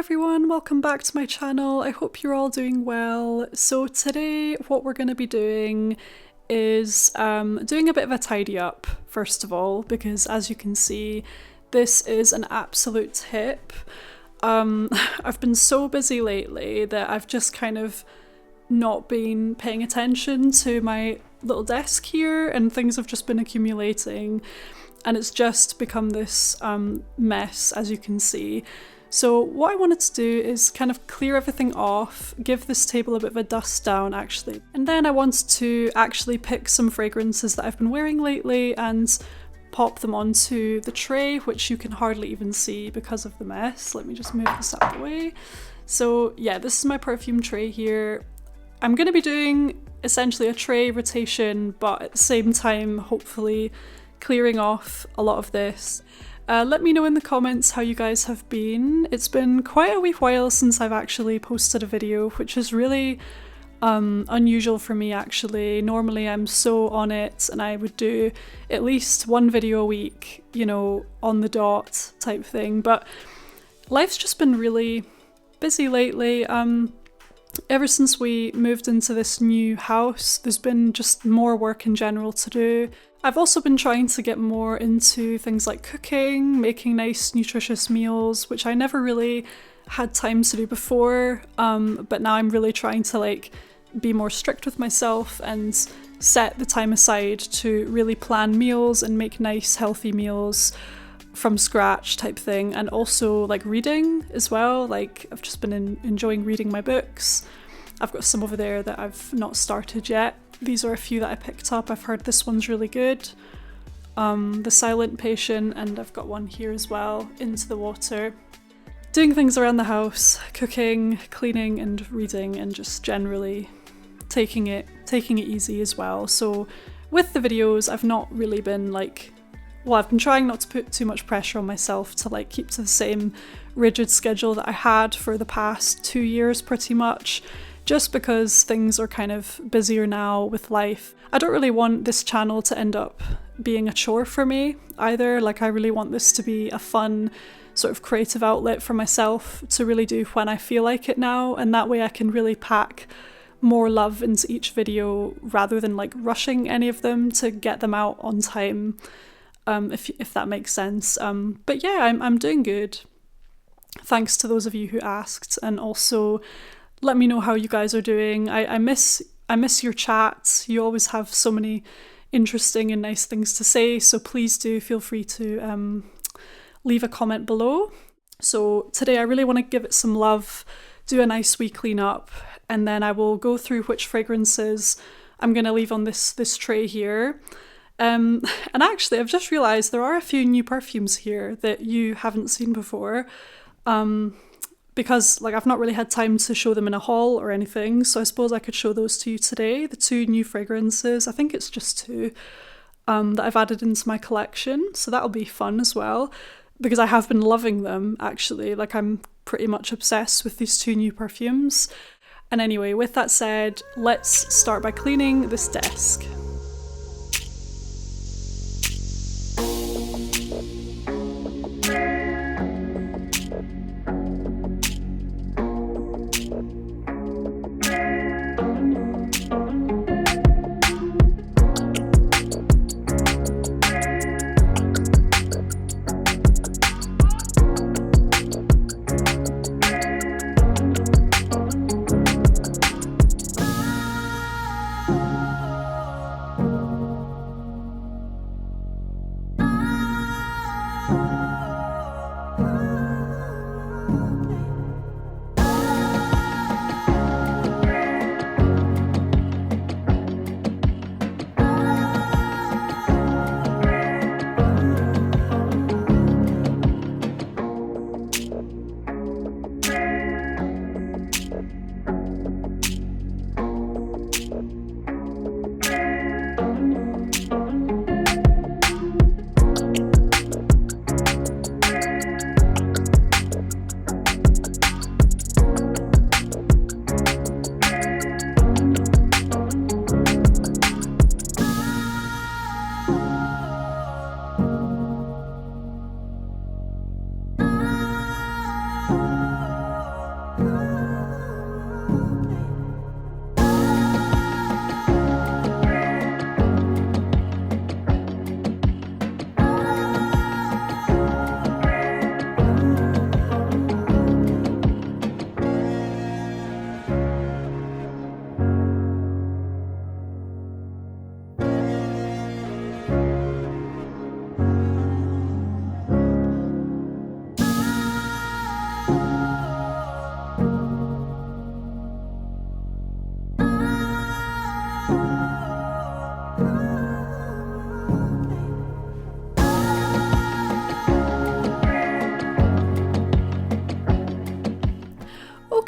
everyone, welcome back to my channel. I hope you're all doing well. So today what we're going to be doing is doing a bit of a tidy up first of all, because as you can see this is an absolute tip. I've been so busy lately that I've just kind of not been paying attention to my little desk here and things have just been accumulating and it's just become this mess, as you can see. So what I wanted to do is kind of clear everything off, give this table a bit of a dust down actually. And then I wanted to actually pick some fragrances that I've been wearing lately and pop them onto the tray, which you can hardly even see because of the mess. Let me just move this out of the way. So yeah, this is my perfume tray here. I'm going to be doing essentially a tray rotation, but at the same time hopefully clearing off a lot of this. Let me know in the comments how you guys have been. It's been quite a wee while since I've actually posted a video, which is really unusual for me actually. Normally I'm so on it and I would do at least one video a week, you know, on the dot type thing, but life's just been really busy lately. Ever since we moved into this new house, there's been just more work in general to do. I've also been trying to get more into things like cooking, making nice nutritious meals, which I never really had time to do before, but now I'm really trying to like be more strict with myself and set the time aside to really plan meals and make nice healthy meals from scratch type thing. And also like reading as well, like I've just been enjoying reading my books. I've got some over there that I've not started yet. These are a few that I picked up. I've heard this one's really good. The Silent Patient, and I've got one here as well, Into the Water. Doing things around the house, cooking, cleaning and reading, and just generally taking it easy as well. So with the videos I've not really been like, well, I've been trying not to put too much pressure on myself to like keep to the same rigid schedule that I had for the past 2 years pretty much, just because things are kind of busier now with life. I don't really want this channel to end up being a chore for me either. Like I really want this to be a fun sort of creative outlet for myself to really do when I feel like it now, and that way I can really pack more love into each video rather than like rushing any of them to get them out on time, if that makes sense. But yeah, I'm doing good. Thanks to those of you who asked, and also let me know how you guys are doing. I miss your chats. You always have so many interesting and nice things to say, so please do feel free to leave a comment below. So today I really want to give it some love, do a nice wee clean up, and then I will go through which fragrances I'm going to leave on this tray here. And actually I've just realised there are a few new perfumes here that you haven't seen before. Because like I've not really had time to show them in a haul or anything, so I suppose I could show those to you today. The 2 new fragrances, I think it's just 2 that I've added into my collection, so that'll be fun as well, because I have been loving them actually. Like I'm pretty much obsessed with these 2 new perfumes. And anyway, with that said, let's start by cleaning this desk.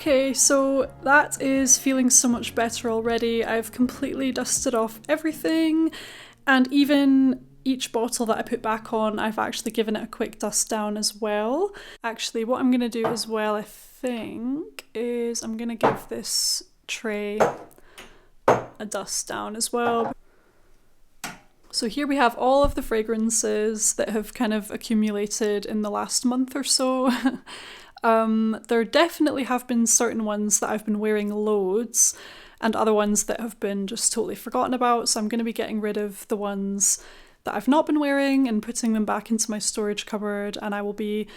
Okay, so that is feeling so much better already. I've completely dusted off everything, and even each bottle that I put back on, I've actually given it a quick dust down as well. Actually, what I'm going to do as well, I think, is I'm going to give this tray a dust down as well. So here we have all of the fragrances that have kind of accumulated in the last month or so. There definitely have been certain ones that I've been wearing loads and other ones that have been just totally forgotten about, so I'm going to be getting rid of the ones that I've not been wearing and putting them back into my storage cupboard, and I will be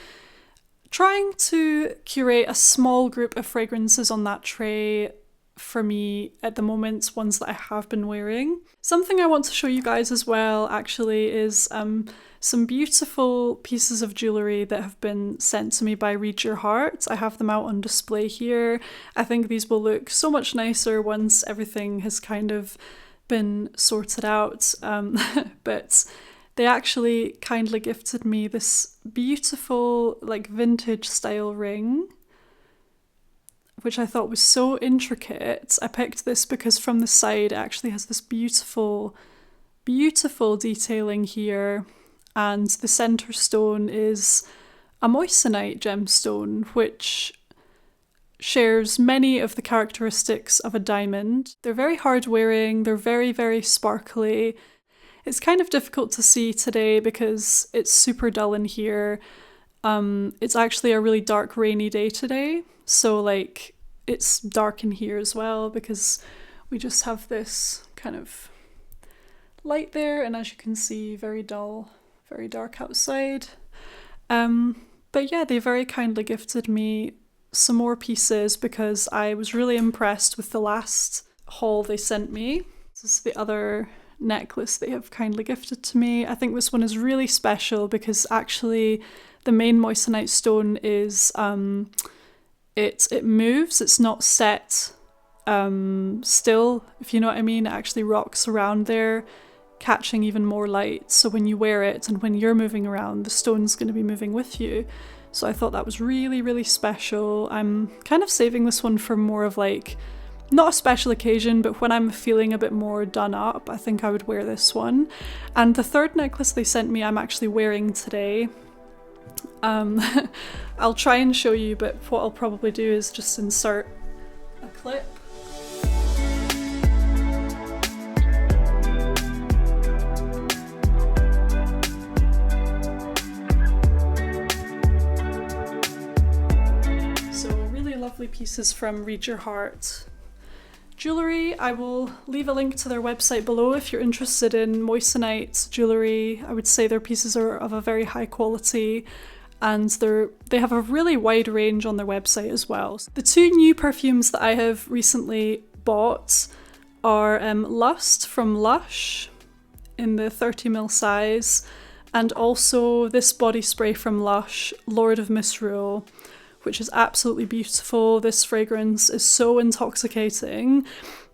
trying to curate a small group of fragrances on that tray for me at the moment, ones that I have been wearing. Something I want to show you guys as well actually is some beautiful pieces of jewellery that have been sent to me by Read Your Heart. I have them out on display here. I think these will look so much nicer once everything has kind of been sorted out, but they actually kindly gifted me this beautiful like vintage style ring, which I thought was so intricate. I picked this because from the side it actually has this beautiful, beautiful detailing here, and the centre stone is a moissanite gemstone, which shares many of the characteristics of a diamond. They're very hard wearing, they're very, very sparkly. It's kind of difficult to see today because it's super dull in here. It's actually a really dark, rainy day today, so like it's dark in here as well because we just have this kind of light there, and as you can see, very dull, very dark outside. But yeah, they very kindly gifted me some more pieces because I was really impressed with the last haul they sent me. This is the other necklace they have kindly gifted to me. I think this one is really special because actually the main moissanite stone is it moves, it's not set still, if you know what I mean. It actually rocks around there, catching even more light, so when you wear it and when you're moving around, the stone's going to be moving with you. So I thought that was really, really special. I'm kind of saving this one for more of like, not a special occasion, but when I'm feeling a bit more done up, I think I would wear this one. And the third necklace they sent me, I'm actually wearing today. I'll try and show you, but what I'll probably do is just insert a clip. Lovely pieces from Read Your Heart jewellery. I will leave a link to their website below if you're interested in moissanite jewellery. I would say their pieces are of a very high quality, and they have a really wide range on their website as well. The two new perfumes that I have recently bought are Lust from Lush in the 30ml size, and also this body spray from Lush, Lord of Misrule, which is absolutely beautiful. This fragrance is so intoxicating,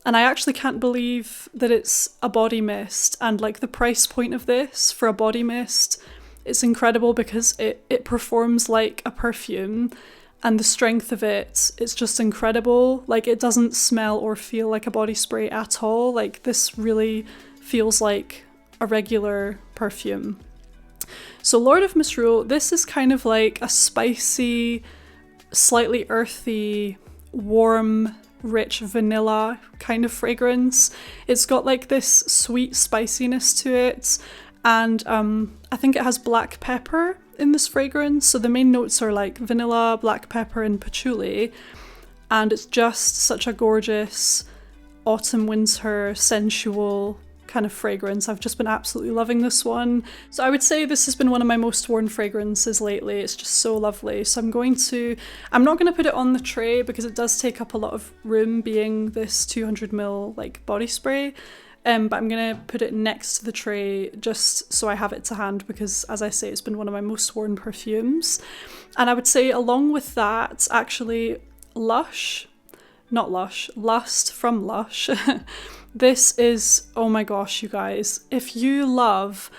and I actually can't believe that it's a body mist, and like the price point of this for a body mist, it's incredible because it performs like a perfume, and the strength of it's just incredible. Like, it doesn't smell or feel like a body spray at all. Like, this really feels like a regular perfume. So Lord of Misrule, this is kind of like a spicy, slightly earthy, warm, rich vanilla kind of fragrance. It's got like this sweet spiciness to it, and I think it has black pepper in this fragrance. So the main notes are like vanilla, black pepper and patchouli, and it's just such a gorgeous autumn winter sensual kind of fragrance. I've just been absolutely loving this one. So I would say this has been one of my most worn fragrances lately. It's just so lovely. So I'm not going to put it on the tray because it does take up a lot of room, being this 200ml like body spray. But I'm going to put it next to the tray just so I have it to hand because, as I say, it's been one of my most worn perfumes. And I would say along with that, actually, Lust from Lush. This is, oh my gosh, you guys, if you love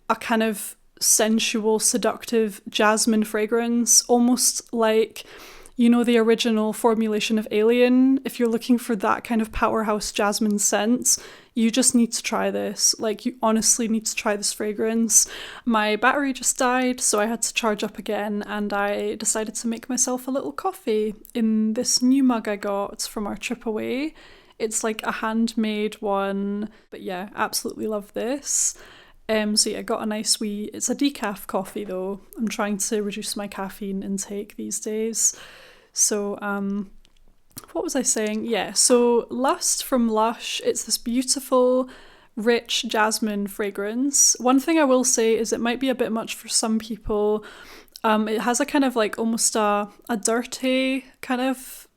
a kind of sensual, seductive jasmine fragrance, almost like you know, the original formulation of Alien, if you're looking for that kind of powerhouse jasmine scent, you just need to try this. Like, you honestly need to try this fragrance. My battery just died, so I had to charge up again, and I decided to make myself a little coffee in this new mug I got from our trip away. It's like a handmade one, but yeah, absolutely love this. So yeah, I got a nice wee, it's a decaf coffee though. I'm trying to reduce my caffeine intake these days. So what was I saying? Yeah, so Lust from Lush, it's this beautiful, rich jasmine fragrance. One thing I will say is it might be a bit much for some people. It has a kind of like almost a dirty kind of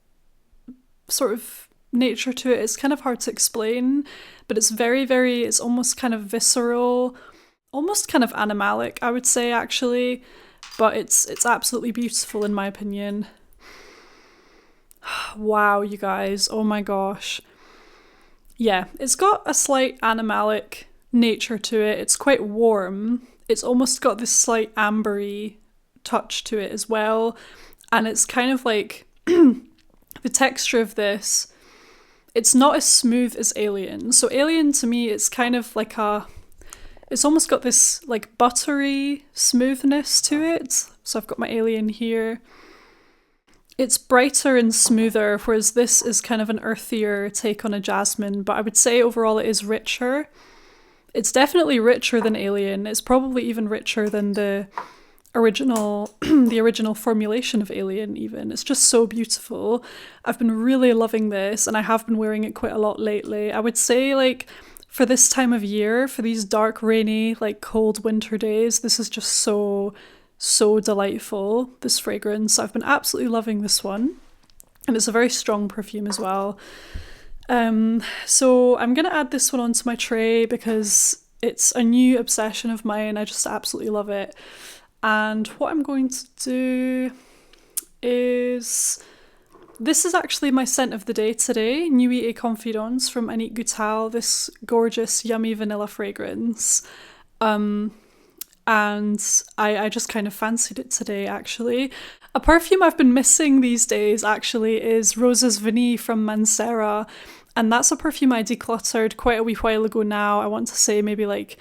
sort of nature to it. It's kind of hard to explain, but it's it's almost kind of visceral, almost kind of animalic, I would say, actually, but it's absolutely beautiful in my opinion. Wow, you guys, oh my gosh. Yeah, it's got a slight animalic nature to it. It's quite warm. It's almost got this slight ambery touch to it as well, and it's kind of like the texture of this, it's not as smooth as Alien. So Alien to me, it's kind of like it's almost got this like buttery smoothness to it. So I've got my Alien here. It's brighter and smoother, whereas this is kind of an earthier take on a jasmine, but I would say overall it is richer. It's definitely richer than Alien. It's probably even richer than the original formulation of Alien even. It's just so beautiful. I've been really loving this, and I have been wearing it quite a lot lately. I would say, like, for this time of year, for these dark, rainy, like cold winter days, this is just so delightful, this fragrance. I've been absolutely loving this one, and it's a very strong perfume as well. So I'm gonna add this one onto my tray because it's a new obsession of mine. I just absolutely love it. And what I'm going to do is, this is actually my scent of the day today, Nuit et Confidence from Annick Goutal, this gorgeous yummy vanilla fragrance. And I just kind of fancied it today, actually. A perfume I've been missing these days, actually, is Roses Vanille from Mancera. And that's a perfume I decluttered quite a wee while ago now. I want to say maybe like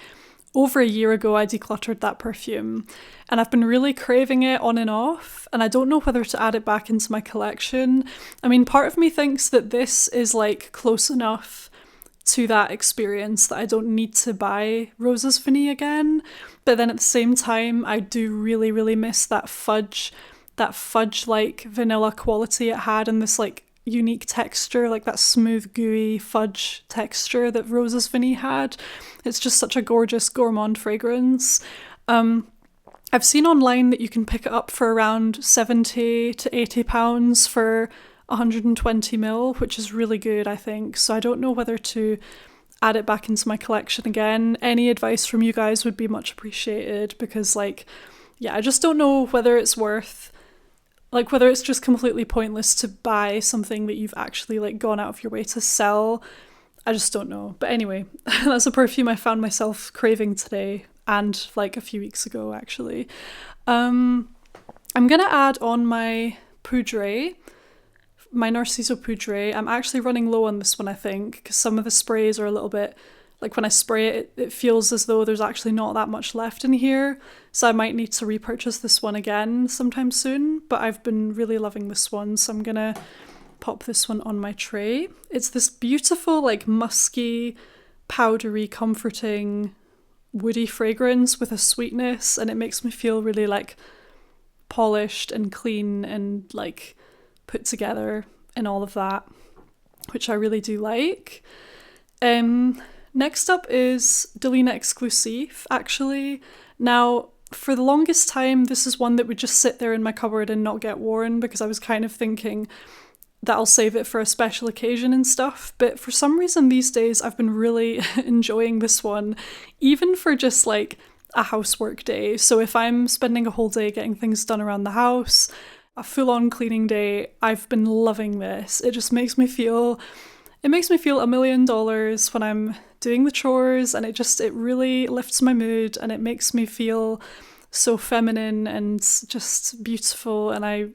over a year ago I decluttered that perfume, and I've been really craving it on and off, and I don't know whether to add it back into my collection. I mean, part of me thinks that this is like close enough to that experience that I don't need to buy Roses Vanille again, but then at the same time I do really miss that fudge like vanilla quality it had, and this like unique texture, like that smooth gooey fudge texture that Roses Vanille had. It's just such a gorgeous gourmand fragrance. I've seen online that you can pick it up for around 70 to 80 pounds for 120ml, which is really good, I think. So I don't know whether to add it back into my collection again. Any advice from you guys would be much appreciated, because like, yeah, I just don't know whether it's worth, like whether it's just completely pointless to buy something that you've actually like gone out of your way to sell. I just don't know. But anyway, that's a perfume I found myself craving today, and like a few weeks ago actually. I'm gonna add on my Poudre, my Narciso Poudre. I'm actually running low on this one, I think, because some of the sprays are a little bit, like when I spray it, it feels as though there's actually not that much left in here. So I might need to repurchase this one again sometime soon, but I've been really loving this one, so I'm gonna pop this one on my tray. It's this beautiful, like musky, powdery, comforting, woody fragrance with a sweetness, and it makes me feel really like polished and clean and like put together and all of that, which I really do like. Next up is Delina Exclusive, actually. Now, for the longest time, this is one that would just sit there in my cupboard and not get worn, because I was kind of thinking that I'll save it for a special occasion and stuff. But for some reason these days, I've been really enjoying this one, even for just like a housework day. So if I'm spending a whole day getting things done around the house, a full-on cleaning day, I've been loving this. It just makes me feel $1 million when I'm doing the chores, and it really lifts my mood, and it makes me feel so feminine and just beautiful. And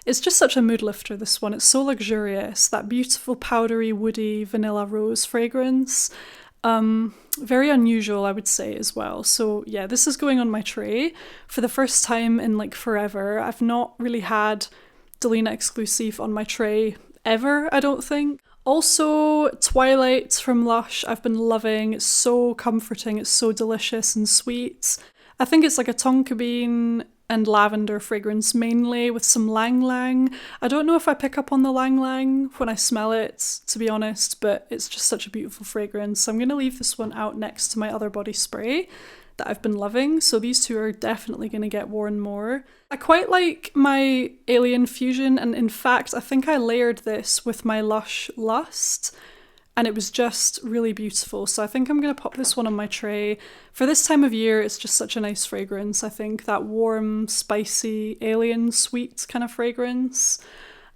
It's just such a mood lifter, this one. It's so luxurious, that beautiful powdery, woody vanilla rose fragrance. Very unusual, I would say, as well. So yeah, this is going on my tray for the first time in like forever. I've not really had Delina exclusive on my tray ever, I don't think. Also, Twilight from Lush, I've been loving. It's so comforting, it's so delicious and sweet. I think it's like a tonka bean and lavender fragrance mainly, with some lang lang. I don't know if I pick up on the lang lang when I smell it, to be honest, but it's just such a beautiful fragrance. So I'm going to leave this one out next to my other body spray that I've been loving. So these two are definitely going to get worn more. I quite like my Alien Fusion, and in fact, I think I layered this with my Lush Lust, and it was just really beautiful. So I think I'm going to pop this one on my tray. For this time of year, it's just such a nice fragrance. I think that warm, spicy, alien sweet kind of fragrance.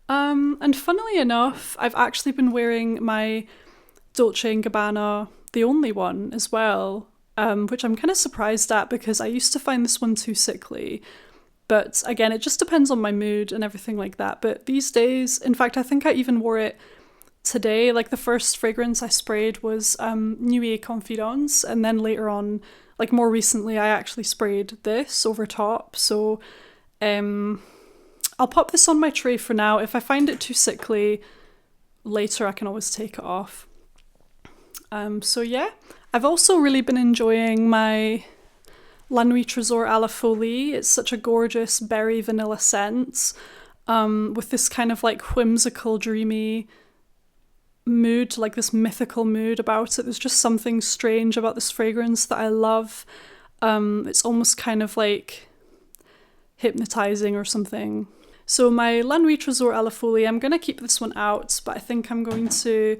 And funnily enough, I've actually been wearing my Dolce & Gabbana, the only one as well, which I'm kind of surprised at because I used to find this one too sickly. But again, it just depends on my mood and everything like that. But these days, in fact, I think I even wore it today. Like the first fragrance I sprayed was Nuit Confidence, and then later on, like more recently, I actually sprayed this over top. So I'll pop this on my tray for now. If I find it too sickly later, I can always take it off. So yeah, I've also really been enjoying my La Nuit Trésor à la Folie. It's such a gorgeous berry vanilla scent with this kind of like whimsical, dreamy mood, like this mythical mood about it. There's just something strange about this fragrance that I love. It's almost kind of like hypnotizing or something. So my La Nuit Trésor à la Folie, I'm going to keep this one out, but I think I'm going to...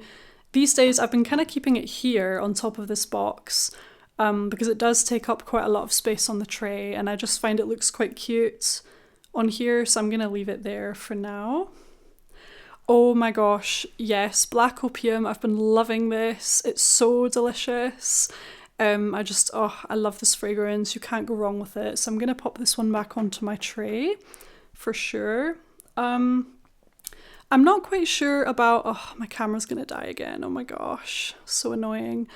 These days I've been kind of keeping it here on top of this box because it does take up quite a lot of space on the tray, and I just find it looks quite cute on here, so I'm going to leave it there for now. Oh my gosh, yes, Black Opium. I've been loving this. It's so delicious. I love this fragrance. You can't go wrong with it. So I'm going to pop this one back onto my tray for sure. I'm not quite sure about... Oh, my camera's going to die again. Oh my gosh, so annoying.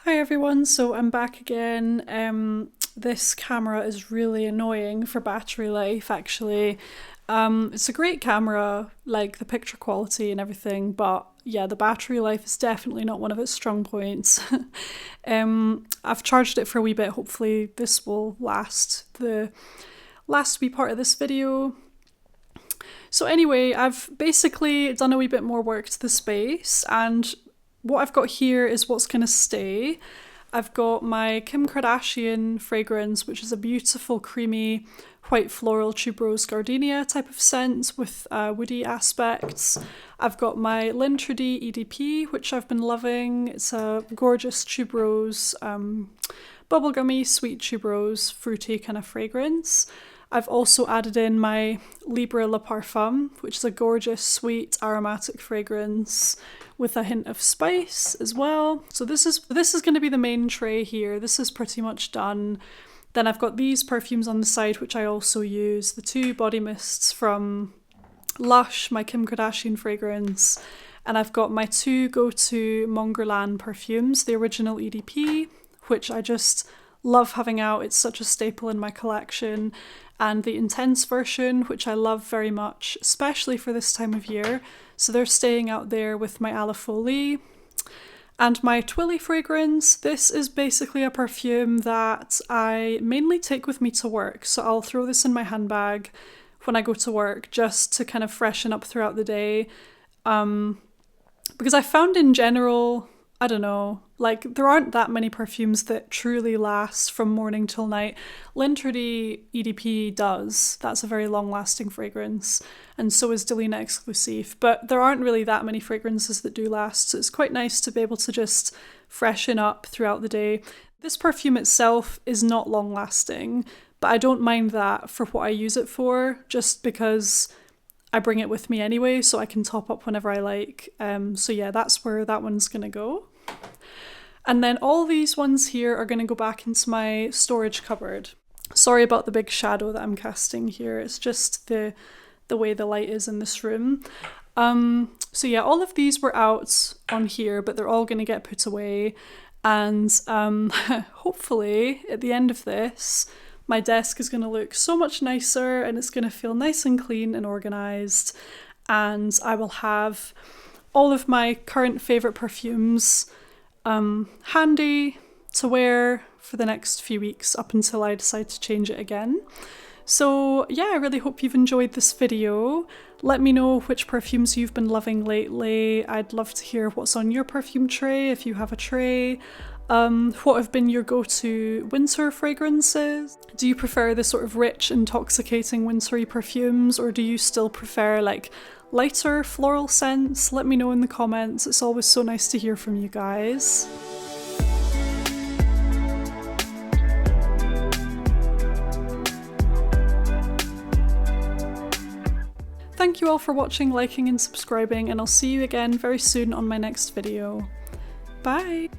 Hi everyone, so I'm back again. This camera is really annoying for battery life, actually. It's a great camera, like the picture quality and everything, but yeah, the battery life is definitely not one of its strong points. I've charged it for a wee bit. Hopefully this will last the last wee part of this video. So anyway, I've basically done a wee bit more work to the space, and what I've got here is what's going to stay. I've got my Kim Kardashian fragrance, which is a beautiful creamy white floral tuberose gardenia type of scent with woody aspects. I've got my Lintrady EDP, which I've been loving. It's a gorgeous tuberose, bubblegummy sweet tuberose fruity kind of fragrance. I've also added in my Libre Le Parfum, which is a gorgeous sweet aromatic fragrance with a hint of spice as well. So this is going to be the main tray here. This is pretty much done. Then I've got these perfumes on the side, which I also use. The two body mists from Lush, my Kim Kardashian fragrance. And I've got my two go-to Mon Guerlain perfumes, the original EDP, which I just love having out. It's such a staple in my collection. And the Intense version, which I love very much, especially for this time of year. So they're staying out there with my À la Folie. And my Twilly fragrance, this is basically a perfume that I mainly take with me to work. So I'll throw this in my handbag when I go to work just to kind of freshen up throughout the day. Because I found in general, I don't know, like there aren't that many perfumes that truly last from morning till night. Lintrady EDP does. That's a very long lasting fragrance. And so is Delina Exclusive. But there aren't really that many fragrances that do last. So it's quite nice to be able to just freshen up throughout the day. This perfume itself is not long lasting, but I don't mind that for what I use it for, just because I bring it with me anyway, so I can top up whenever I like. So yeah, that's where that one's gonna go. And then all these ones here are gonna go back into my storage cupboard. Sorry about the big shadow that I'm casting here. It's just the the way the light is in this room. So yeah, all of these were out on here, but they're all going to get put away. And hopefully at the end of this, my desk is going to look so much nicer and it's going to feel nice and clean and organised. And I will have all of my current favourite perfumes handy to wear for the next few weeks up until I decide to change it again. So yeah, I really hope you've enjoyed this video. Let me know which perfumes you've been loving lately. I'd love to hear what's on your perfume tray if you have a tray. What have been your go-to winter fragrances? Do you prefer the sort of rich, intoxicating wintry perfumes, or do you still prefer like lighter floral scents? Let me know in the comments. It's always so nice to hear from you guys. Thank you all for watching, liking and subscribing, and I'll see you again very soon on my next video. Bye!